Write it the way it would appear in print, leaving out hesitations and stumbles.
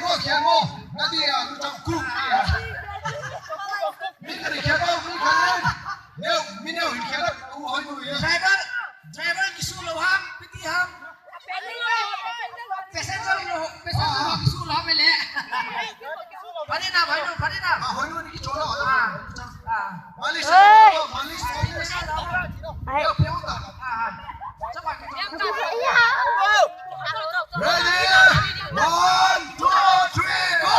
我看我，那你啊，你找苦呀？你看你看到，你看你，你有看到我还有呀？driver kisu loham, piti ham. Passenger kisu loham mele. Pani na, pani na. Hoy no ni kisu loham. Malis, malis. Ayo, pregunta. Ready? 1, 2, 3, go!